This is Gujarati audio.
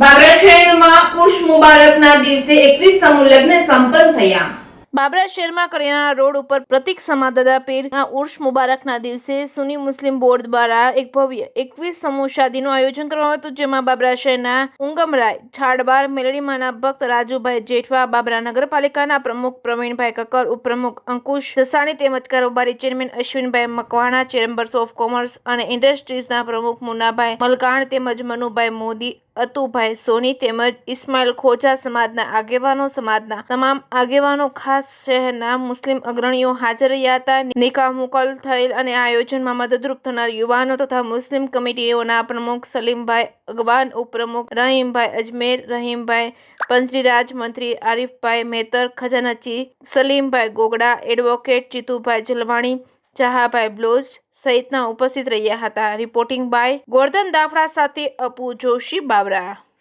બાબરા શહેરમાં ઉર્સ મુબારકના દિવસે 21 સમૂહ લગ્ન સંપન્ન થયા। બાબરા શહેરમાં કરિયાણા રોડ ઉપર પ્રતિક સમાદાદા પીરના ઉર્સ મુબારકના દિવસે સુન્ની મુસ્લિમ બોર્ડ દ્વારા એક ભવ્ય 21 સમૂહ શાદીનું આયોજન કરવામાં હતું, જેમાં બાબરા શહેરના ઉંગમરાય છાડબાર મેલડીમાના ભક્ત રાજુભાઈ જેઠવા, બાબરા નગરપાલિકાના પ્રમુખ પ્રવીણભાઈ કક્કર, ઉપપ્રમુખ અંકુશ દસાણી તેમજ કારોબારી chairman Ashwinbhai Makwana, chambers of commerce અને ઇન્ડસ્ટ્રીઝના પ્રમુખ મુન્નાભાઈ મલકાણ તેમજ મનુભાઈ મોદી, અતુભાઈ સોની તેમજ ઇસ્માઇલ ખોજા સમાજના આગેવાનો, સમાજના તમામ આગેવાનો, ખાસ શહેરના મુસ્લિમ અગ્રણીઓ હાજર રહ્યા હતા। નિકાહ મુકલ થયેલ અને આયોજનમાં મદદરૂપ થનાર યુવાનો તથા મુસ્લિમ કમિટીઓના પ્રમુખ સલીમભાઈ અગવાન, ઉપપ્રમુખ રહીમભાઈ અજમેર, રહીમભાઈ પંચરીરાજ, મંત્રી આરીફભાઈ મેતર, ખજાનચી સલીમભાઈ ગોગડા, એડવોકેટ જીતુભાઈ જલવાણી, જહાભાઈ બ્લોચ સહિતના ઉપસ્થિત રહ્યા હતા। રિપોર્ટિંગ બાય ગોરધન દાફડા સાથે અપુ જોશી, બાબરા।